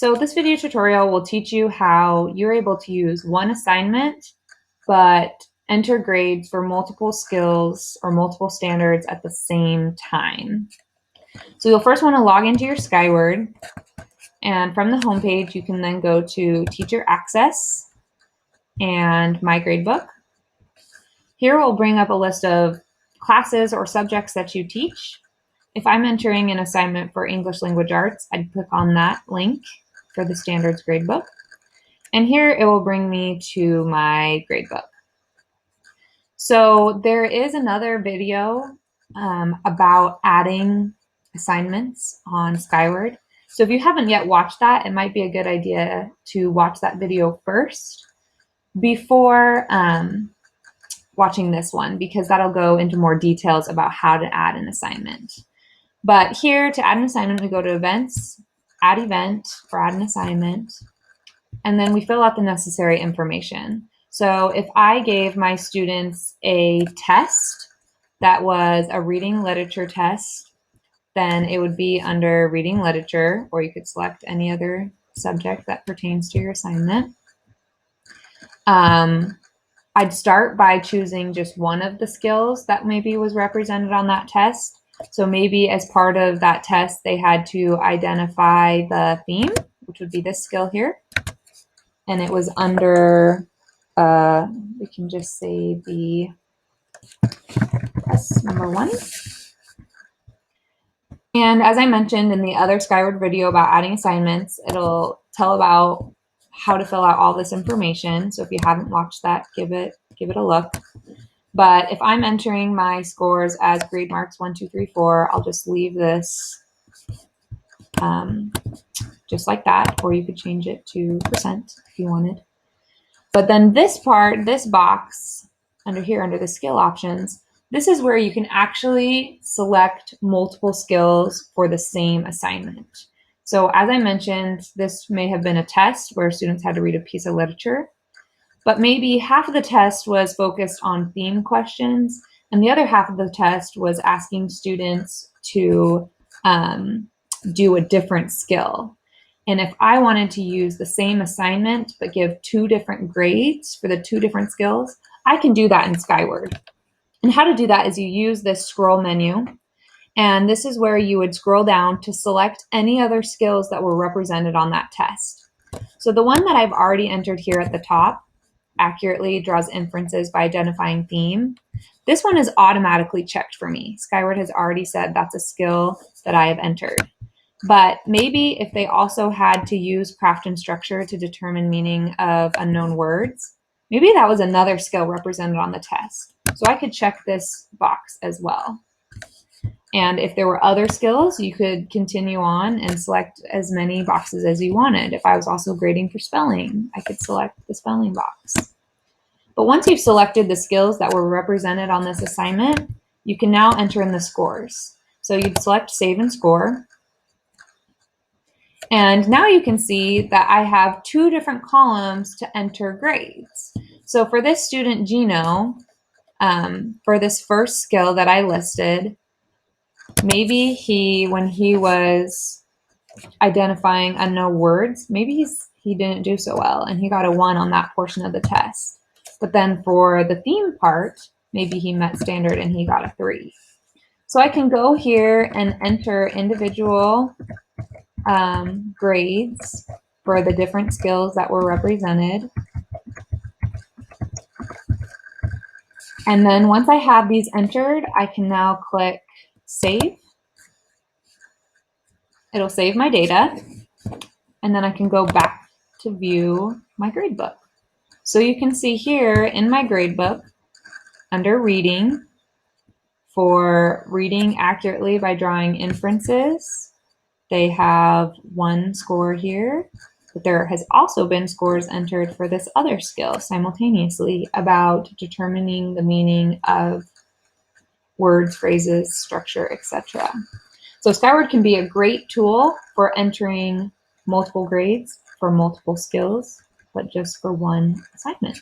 So this video tutorial will teach you how you're able to use one assignment, but enter grades for multiple skills or multiple standards at the same time. So you'll first want to log into your Skyward, and from the homepage, you can then go to Teacher Access and My Gradebook. Here we'll bring up a list of classes or subjects that you teach. If I'm entering an assignment for English Language Arts, I'd click on that link for the Standards Gradebook. And here it will bring me to my gradebook. So there is another video about adding assignments on Skyward. So if you haven't yet watched that, it might be a good idea to watch that video first before watching this one, because that'll go into more details about how to add an assignment. But here, to add an assignment, we go to Events, Add Event, or Add an Assignment, and then we fill out the necessary information. So if I gave my students a test that was a reading literature test, then it would be under Reading Literature, or you could select any other subject that pertains to your assignment. I'd start by choosing just one of the skills that maybe was represented on that test. So maybe as part of that test, they had to identify the theme, which would be this skill here. And it was under, we can just say the press number 1. And as I mentioned in the other Skyward video about adding assignments, it'll tell about how to fill out all this information. So if you haven't watched that, give it a look. But if I'm entering my scores as grade marks 1, 2, 3, 4, I'll just leave this just like that, or you could change it to % if you wanted. But then this part, this box under here, under the skill options, this is where you can actually select multiple skills for the same assignment. So as I mentioned, this may have been a test where students had to read a piece of literature, but maybe half of the test was focused on theme questions, and the other half of the test was asking students to do a different skill. And if I wanted to use the same assignment but give 2 different grades for the 2 different skills, I can do that in Skyward. And how to do that is you use this scroll menu, and this is where you would scroll down to select any other skills that were represented on that test. So the one that I've already entered here at the top, accurately draws inferences by identifying theme. This one is automatically checked for me. Skyward has already said that's a skill that I have entered. But maybe if they also had to use craft and structure to determine meaning of unknown words, maybe that was another skill represented on the test. So I could check this box as well. And if there were other skills, you could continue on and select as many boxes as you wanted. If I was also grading for spelling, I could select the spelling box. But once you've selected the skills that were represented on this assignment, you can now enter in the scores. So you'd select Save and Score. And now you can see that I have 2 different columns to enter grades. So for this student, Gino, for this first skill that I listed, maybe when he was identifying unknown words, maybe he didn't do so well and he got a 1 on that portion of the test. But then for the theme part, maybe he met standard and he got a 3. So I can go here and enter individual grades for the different skills that were represented. And then once I have these entered, I can now click Save. It'll save my data, and then I can go back to view my gradebook. So you can see here in my gradebook, under Reading, for reading accurately by drawing inferences, they have 1 score here, but there has also been scores entered for this other skill simultaneously about determining the meaning of words, phrases, structure, etc. So Skyward can be a great tool for entering multiple grades for multiple skills, but just for one assignment.